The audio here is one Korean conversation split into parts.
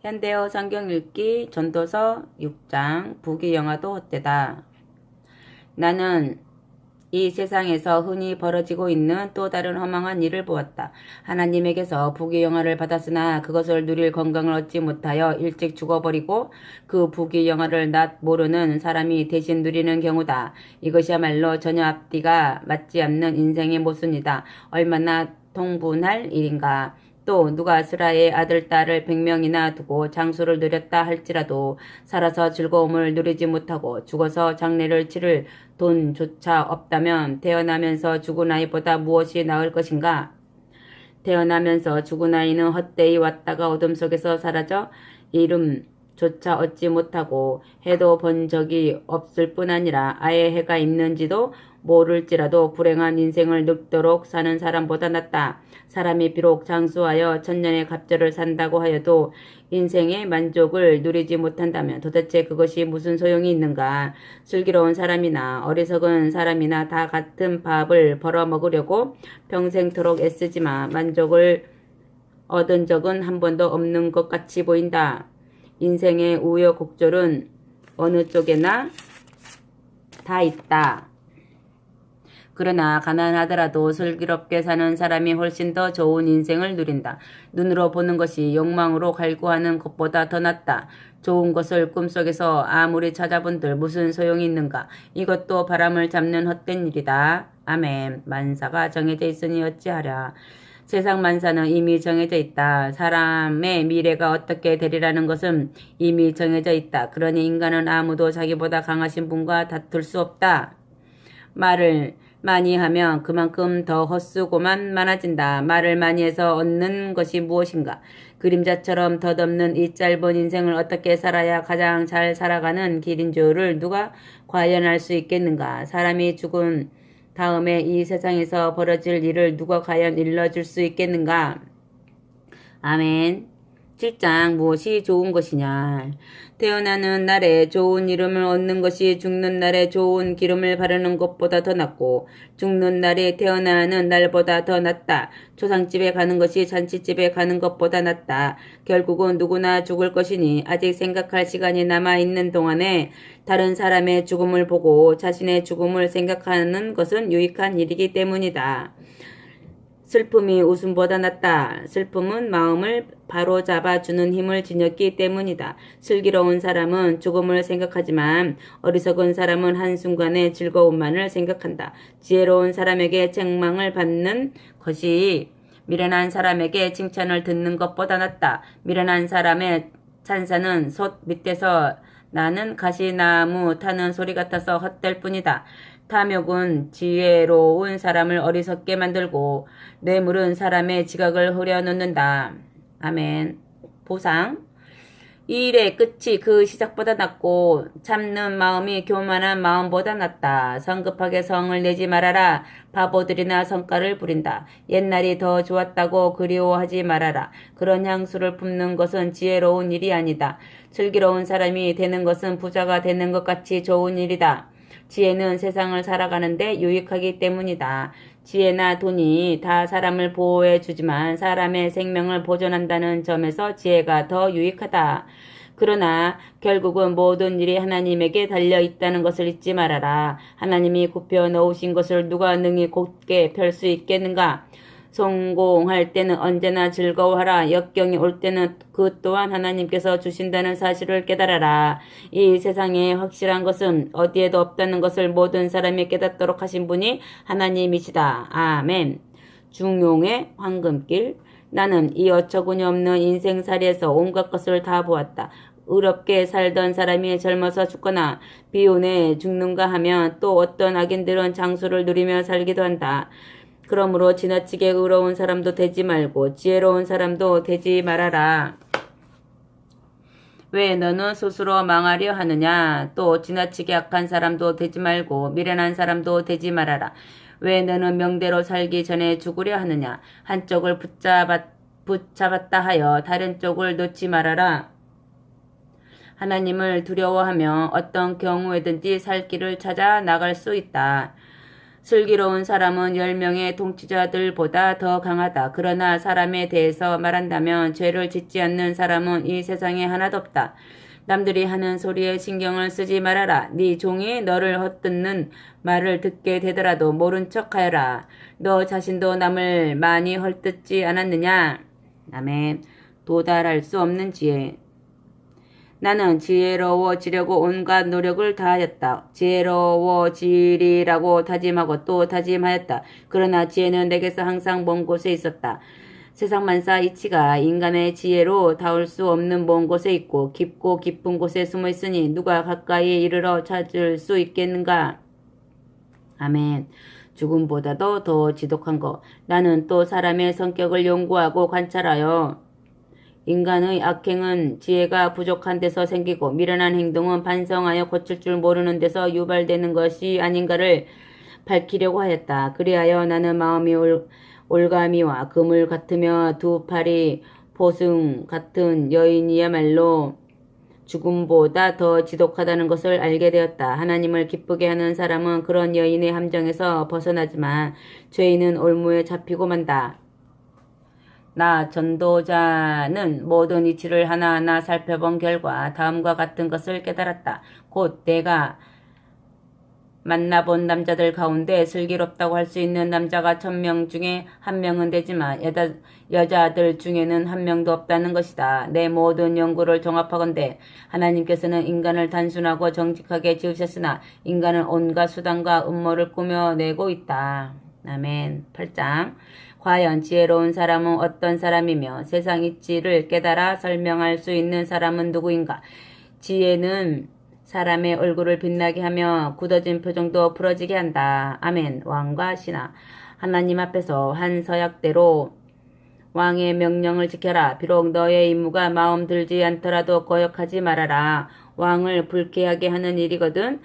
현대어 성경 읽기 전도서 6장 부귀영화도 헛되다. 나는 이 세상에서 흔히 벌어지고 있는 또 다른 허망한 일을 보았다. 하나님에게서 부귀영화를 받았으나 그것을 누릴 건강을 얻지 못하여 일찍 죽어버리고 그 부귀영화를 낯 모르는 사람이 대신 누리는 경우다. 이것이야말로 전혀 앞뒤가 맞지 않는 인생의 모순이다. 얼마나 통분할 일인가. 또 누가 스라의 아들 딸을 100명이나 두고 장수를 누렸다 할지라도 살아서 즐거움을 누리지 못하고 죽어서 장례를 치를 돈조차 없다면 태어나면서 죽은 아이보다 무엇이 나을 것인가? 태어나면서 죽은 아이는 헛되이 왔다가 어둠 속에서 사라져 이름조차 얻지 못하고 해도 본 적이 없을 뿐 아니라 아예 해가 있는지도 모를지라도 불행한 인생을 늙도록 사는 사람보다 낫다. 사람이 비록 장수하여 천년의 갑절을 산다고 하여도 인생의 만족을 누리지 못한다면 도대체 그것이 무슨 소용이 있는가? 슬기로운 사람이나 어리석은 사람이나 다 같은 밥을 벌어먹으려고 평생토록 애쓰지만 만족을 얻은 적은 한 번도 없는 것 같이 보인다. 인생의 우여곡절은 어느 쪽에나 다 있다. 그러나 가난하더라도 슬기롭게 사는 사람이 훨씬 더 좋은 인생을 누린다. 눈으로 보는 것이 욕망으로 갈구하는 것보다 더 낫다. 좋은 것을 꿈속에서 아무리 찾아본들 무슨 소용이 있는가. 이것도 바람을 잡는 헛된 일이다. 아멘. 만사가 정해져 있으니 어찌하랴. 세상 만사는 이미 정해져 있다. 사람의 미래가 어떻게 되리라는 것은 이미 정해져 있다. 그러니 인간은 아무도 자기보다 강하신 분과 다툴 수 없다. 말을 많이 하면 그만큼 더 헛수고만 많아진다. 말을 많이 해서 얻는 것이 무엇인가? 그림자처럼 덧없는 이 짧은 인생을 어떻게 살아야 가장 잘 살아가는 길인 줄을 누가 과연 알 수 있겠는가? 사람이 죽은 다음에 이 세상에서 벌어질 일을 누가 과연 일러줄 수 있겠는가? 아멘. 7장 무엇이 좋은 것이냐. 태어나는 날에 좋은 이름을 얻는 것이 죽는 날에 좋은 기름을 바르는 것보다 더 낫고 죽는 날에 태어나는 날보다 더 낫다. 초상집에 가는 것이 잔치집에 가는 것보다 낫다. 결국은 누구나 죽을 것이니 아직 생각할 시간이 남아있는 동안에 다른 사람의 죽음을 보고 자신의 죽음을 생각하는 것은 유익한 일이기 때문이다. 슬픔이 웃음보다 낫다. 슬픔은 마음을 바로잡아주는 힘을 지녔기 때문이다. 슬기로운 사람은 죽음을 생각하지만 어리석은 사람은 한순간의 즐거움만을 생각한다. 지혜로운 사람에게 책망을 받는 것이 미련한 사람에게 칭찬을 듣는 것보다 낫다. 미련한 사람의 찬사는 솥 밑에서 나는 가시나무 타는 소리 같아서 헛될 뿐이다. 탐욕은 지혜로운 사람을 어리석게 만들고 뇌물은 사람의 지각을 흐려놓는다. 아멘. 보상. 이 일의 끝이 그 시작보다 낫고 참는 마음이 교만한 마음보다 낫다. 성급하게 성을 내지 말아라. 바보들이나 성가를 부린다. 옛날이 더 좋았다고 그리워하지 말아라. 그런 향수를 품는 것은 지혜로운 일이 아니다. 슬기로운 사람이 되는 것은 부자가 되는 것 같이 좋은 일이다. 지혜는 세상을 살아가는데 유익하기 때문이다. 지혜나 돈이 다 사람을 보호해 주지만 사람의 생명을 보존한다는 점에서 지혜가 더 유익하다. 그러나 결국은 모든 일이 하나님에게 달려 있다는 것을 잊지 말아라. 하나님이 굽혀 놓으신 것을 누가 능히 곧게 펼 수 있겠는가? 성공할 때는 언제나 즐거워하라. 역경이 올 때는 그 또한 하나님께서 주신다는 사실을 깨달아라. 이 세상에 확실한 것은 어디에도 없다는 것을 모든 사람이 깨닫도록 하신 분이 하나님이시다. 아멘. 중용의 황금길. 나는 이 어처구니 없는 인생살이에서 온갖 것을 다 보았다. 의롭게 살던 사람이 젊어서 죽거나 비운에 죽는가 하면 또 어떤 악인들은 장수를 누리며 살기도 한다. 그러므로 지나치게 의로운 사람도 되지 말고 지혜로운 사람도 되지 말아라. 왜 너는 스스로 망하려 하느냐? 또 지나치게 악한 사람도 되지 말고 미련한 사람도 되지 말아라. 왜 너는 명대로 살기 전에 죽으려 하느냐? 한쪽을 붙잡았다 하여 다른 쪽을 놓지 말아라. 하나님을 두려워하며 어떤 경우에든지 살 길을 찾아 나갈 수 있다. 슬기로운 사람은 10명의 통치자들보다 더 강하다. 그러나 사람에 대해서 말한다면 죄를 짓지 않는 사람은 이 세상에 하나도 없다. 남들이 하는 소리에 신경을 쓰지 말아라. 네 종이 너를 헛듣는 말을 듣게 되더라도 모른 척하여라. 너 자신도 남을 많이 헛듣지 않았느냐? 아멘. 도달할 수 없는 지혜. 나는 지혜로워지려고 온갖 노력을 다하였다. 지혜로워지리라고 다짐하고 또 다짐하였다. 그러나 지혜는 내게서 항상 먼 곳에 있었다. 세상 만사 이치가 인간의 지혜로 닿을 수 없는 먼 곳에 있고 깊고 깊은 곳에 숨어 있으니 누가 가까이 이르러 찾을 수 있겠는가? 아멘. 죽음보다도 더 지독한 것. 나는 또 사람의 성격을 연구하고 관찰하여 인간의 악행은 지혜가 부족한 데서 생기고 미련한 행동은 반성하여 고칠 줄 모르는 데서 유발되는 것이 아닌가를 밝히려고 하였다. 그리하여 나는 마음이 올가미와 그물 같으며 두 팔이 보승 같은 여인이야말로 죽음보다 더 지독하다는 것을 알게 되었다. 하나님을 기쁘게 하는 사람은 그런 여인의 함정에서 벗어나지만 죄인은 올무에 잡히고 만다. 나 전도자는 모든 이치를 하나하나 살펴본 결과 다음과 같은 것을 깨달았다. 곧 내가 만나본 남자들 가운데 슬기롭다고 할 수 있는 남자가 1000명 중에 1명은 되지만 여자들 중에는 1명도 없다는 것이다. 내 모든 연구를 종합하건대 하나님께서는 인간을 단순하고 정직하게 지으셨으나 인간은 온갖 수단과 음모를 꾸며내고 있다. 아멘. 8장. 과연 지혜로운 사람은 어떤 사람이며 세상 이치를 깨달아 설명할 수 있는 사람은 누구인가? 지혜는 사람의 얼굴을 빛나게 하며 굳어진 표정도 부러지게 한다. 아멘. 왕과 신하. 하나님 앞에서 한 서약대로 왕의 명령을 지켜라. 비록 너의 임무가 마음 들지 않더라도 거역하지 말아라. 왕을 불쾌하게 하는 일이거든.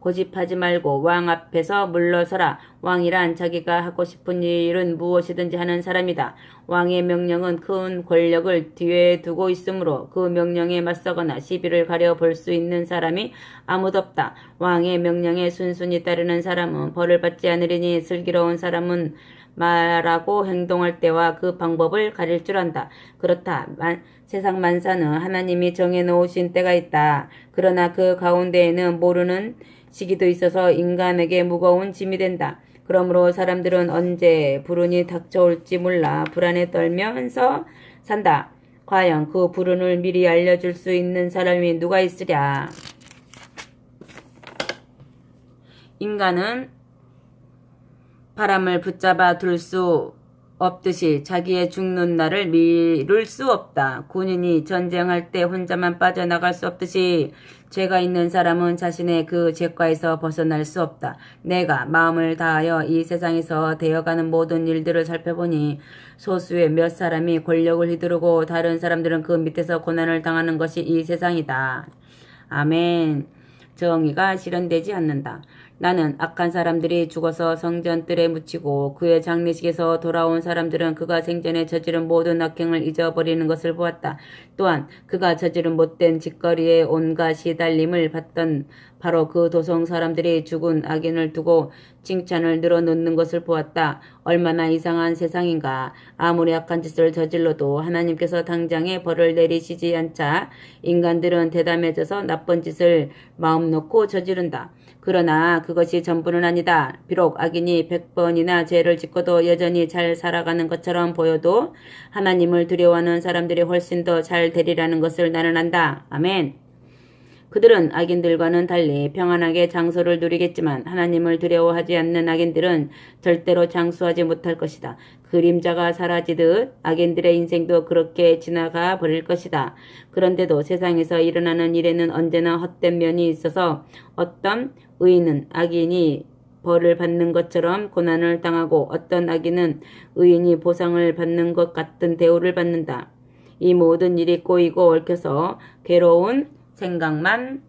고집하지 말고 왕 앞에서 물러서라. 왕이란 자기가 하고 싶은 일은 무엇이든지 하는 사람이다. 왕의 명령은 큰 권력을 뒤에 두고 있으므로 그 명령에 맞서거나 시비를 가려 볼 수 있는 사람이 아무도 없다. 왕의 명령에 순순히 따르는 사람은 벌을 받지 않으리니 슬기로운 사람은 말하고 행동할 때와 그 방법을 가릴 줄 안다. 그렇다. 세상 만사는 하나님이 정해놓으신 때가 있다. 그러나 그 가운데에는 모르는 시기도 있어서 인간에게 무거운 짐이 된다. 그러므로 사람들은 언제 불운이 닥쳐올지 몰라 불안에 떨면서 산다. 과연 그 불운을 미리 알려줄 수 있는 사람이 누가 있으랴. 인간은 바람을 붙잡아 둘 수 없듯이 자기의 죽는 날을 미룰 수 없다. 군인이 전쟁할 때 혼자만 빠져나갈 수 없듯이 죄가 있는 사람은 자신의 그 죄과에서 벗어날 수 없다. 내가 마음을 다하여 이 세상에서 되어가는 모든 일들을 살펴보니 소수의 몇 사람이 권력을 휘두르고 다른 사람들은 그 밑에서 고난을 당하는 것이 이 세상이다. 아멘. 정의가 실현되지 않는다. 나는 악한 사람들이 죽어서 성전뜰에 묻히고 그의 장례식에서 돌아온 사람들은 그가 생전에 저지른 모든 악행을 잊어버리는 것을 보았다. 또한 그가 저지른 못된 짓거리에 온갖 시달림을 받던 바로 그 도성 사람들이 죽은 악인을 두고 칭찬을 늘어놓는 것을 보았다. 얼마나 이상한 세상인가. 아무리 악한 짓을 저질러도 하나님께서 당장에 벌을 내리시지 않자 인간들은 대담해져서 나쁜 짓을 마음 놓고 저지른다. 그러나 그것이 전부는 아니다. 비록 악인이 100번이나 죄를 짓고도 여전히 잘 살아가는 것처럼 보여도 하나님을 두려워하는 사람들이 훨씬 더 잘 되리라는 것을 나는 안다. 아멘. 그들은 악인들과는 달리 평안하게 장소를 누리겠지만 하나님을 두려워하지 않는 악인들은 절대로 장수하지 못할 것이다. 그림자가 사라지듯 악인들의 인생도 그렇게 지나가 버릴 것이다. 그런데도 세상에서 일어나는 일에는 언제나 헛된 면이 있어서 어떤 의인은 악인이 벌을 받는 것처럼 고난을 당하고 어떤 악인은 의인이 보상을 받는 것 같은 대우를 받는다. 이 모든 일이 꼬이고 얽혀서 괴로운 생각만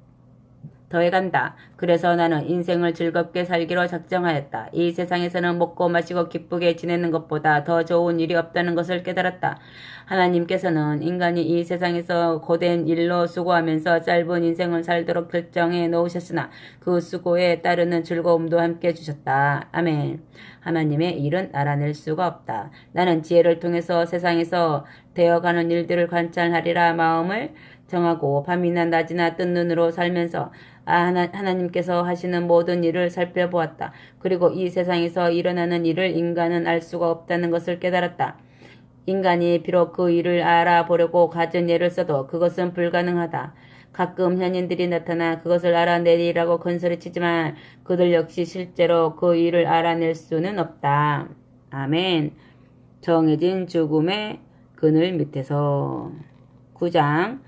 더해간다. 그래서 나는 인생을 즐겁게 살기로 작정하였다. 이 세상에서는 먹고 마시고 기쁘게 지내는 것보다 더 좋은 일이 없다는 것을 깨달았다. 하나님께서는 인간이 이 세상에서 고된 일로 수고하면서 짧은 인생을 살도록 결정해 놓으셨으나 그 수고에 따르는 즐거움도 함께 주셨다. 아멘. 하나님의 일은 알아낼 수가 없다. 나는 지혜를 통해서 세상에서 되어가는 일들을 관찰하리라 마음을 정하고 밤이나 낮이나 뜬 눈으로 살면서 하나님께서 하시는 모든 일을 살펴보았다. 그리고 이 세상에서 일어나는 일을 인간은 알 수가 없다는 것을 깨달았다. 인간이 비록 그 일을 알아보려고 가진 예를 써도 그것은 불가능하다. 가끔 현인들이 나타나 그것을 알아내리라고 큰소리치지만 그들 역시 실제로 그 일을 알아낼 수는 없다. 아멘. 정해진 죽음의 그늘 밑에서 9장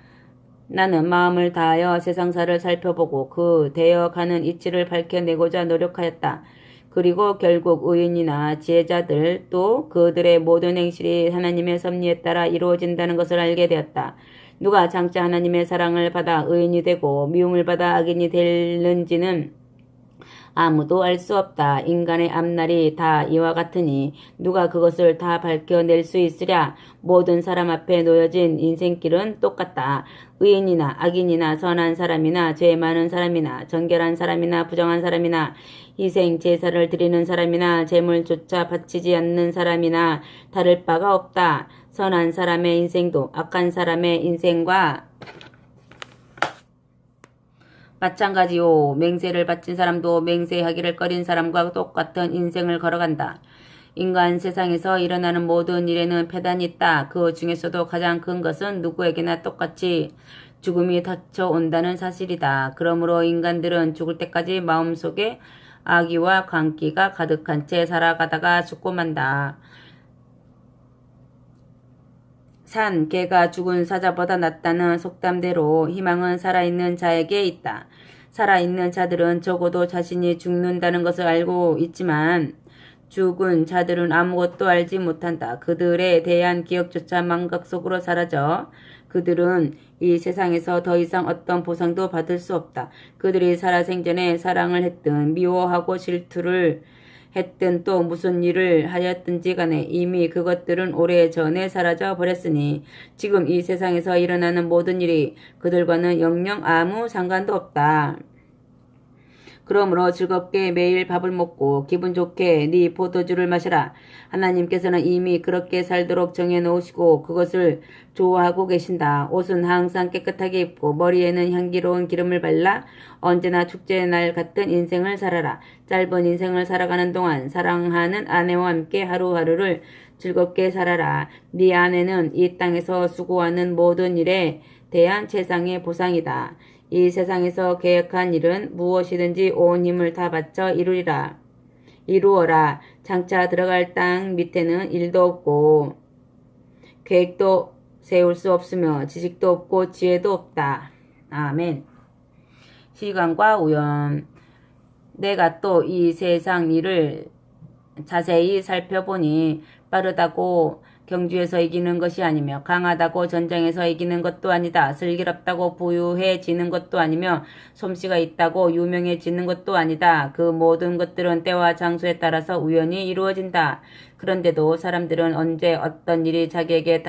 나는 마음을 다하여 세상사를 살펴보고 그 되어가는 이치를 밝혀내고자 노력하였다. 그리고 결국 의인이나 지혜자들 또 그들의 모든 행실이 하나님의 섭리에 따라 이루어진다는 것을 알게 되었다. 누가 장차 하나님의 사랑을 받아 의인이 되고 미움을 받아 악인이 되는지는 아무도 알 수 없다. 인간의 앞날이 다 이와 같으니 누가 그것을 다 밝혀낼 수 있으랴. 모든 사람 앞에 놓여진 인생길은 똑같다. 의인이나 악인이나 선한 사람이나 죄 많은 사람이나 정결한 사람이나 부정한 사람이나 희생 제사를 드리는 사람이나 재물조차 바치지 않는 사람이나 다를 바가 없다. 선한 사람의 인생도 악한 사람의 인생과 마찬가지요. 맹세를 바친 사람도 맹세하기를 꺼린 사람과 똑같은 인생을 걸어간다. 인간 세상에서 일어나는 모든 일에는 폐단이 있다. 그 중에서도 가장 큰 것은 누구에게나 똑같이 죽음이 닥쳐온다는 사실이다. 그러므로 인간들은 죽을 때까지 마음속에 악의와 광기가 가득한 채 살아가다가 죽고 만다. 산 개가 죽은 사자보다 낫다는 속담대로 희망은 살아있는 자에게 있다. 살아있는 자들은 적어도 자신이 죽는다는 것을 알고 있지만 죽은 자들은 아무것도 알지 못한다. 그들에 대한 기억조차 망각 속으로 사라져 그들은 이 세상에서 더 이상 어떤 보상도 받을 수 없다. 그들이 살아생전에 사랑을 했든 미워하고 질투를 했든 또 무슨 일을 하였든지 간에 이미 그것들은 오래전에 사라져 버렸으니 지금 이 세상에서 일어나는 모든 일이 그들과는 영영 아무 상관도 없다. 그러므로 즐겁게 매일 밥을 먹고 기분 좋게 네 포도주를 마시라. 하나님께서는 이미 그렇게 살도록 정해놓으시고 그것을 좋아하고 계신다. 옷은 항상 깨끗하게 입고 머리에는 향기로운 기름을 발라 언제나 축제의 날 같은 인생을 살아라. 짧은 인생을 살아가는 동안 사랑하는 아내와 함께 하루하루를 즐겁게 살아라. 네 아내는 이 땅에서 수고하는 모든 일에 대한 최상의 보상이다. 이 세상에서 계획한 일은 무엇이든지 온 힘을 다 바쳐 이루어라. 장차 들어갈 땅 밑에는 일도 없고 계획도 세울 수 없으며 지식도 없고 지혜도 없다. 아멘. 시간과 우연. 내가 또 이 세상 일을 자세히 살펴보니 빠르다고 경주에서 이기는 것이 아니며 강하다고 전쟁에서 이기는 것도 아니다. 슬기롭다고 부유해지는 것도 아니며 솜씨가 있다고 유명해지는 것도 아니다. 그 모든 것들은 때와 장소에 따라서 우연히 이루어진다. 그런데도 사람들은 언제 어떤 일이 자기에게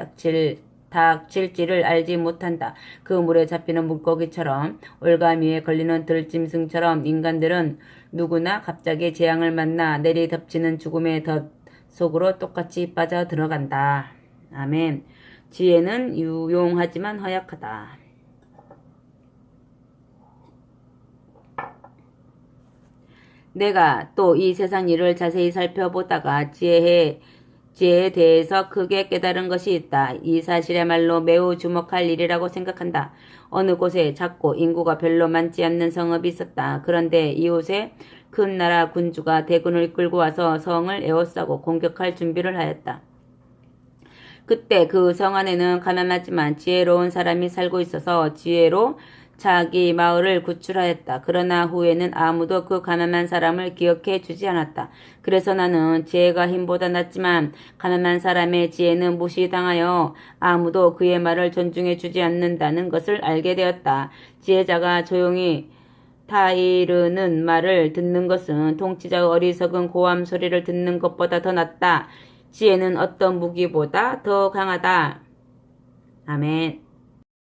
닥칠지를 알지 못한다. 그 물에 잡히는 물고기처럼 올가미에 걸리는 들짐승처럼 인간들은 누구나 갑자기 재앙을 만나 내리덮치는 죽음의 덫 속으로 똑같이 빠져 들어간다. 아멘. 지혜는 유용하지만 허약하다. 내가 또 이 세상 일을 자세히 살펴보다가 지혜에 대해서 크게 깨달은 것이 있다. 이 사실야말로 매우 주목할 일이라고 생각한다. 어느 곳에 작고 인구가 별로 많지 않는 성읍이 있었다. 그런데 이곳에 큰 나라 군주가 대군을 끌고 와서 성을 에워싸고 공격할 준비를 하였다. 그때 그 성 안에는 가난하지만 지혜로운 사람이 살고 있어서 지혜로 자기 마을을 구출하였다. 그러나 후에는 아무도 그 가난한 사람을 기억해 주지 않았다. 그래서 나는 지혜가 힘보다 낫지만 가난한 사람의 지혜는 무시당하여 아무도 그의 말을 존중해 주지 않는다는 것을 알게 되었다. 지혜자가 조용히 타이르는 말을 듣는 것은 통치자의 어리석은 고함 소리를 듣는 것보다 더 낫다. 지혜는 어떤 무기보다 더 강하다. 아멘.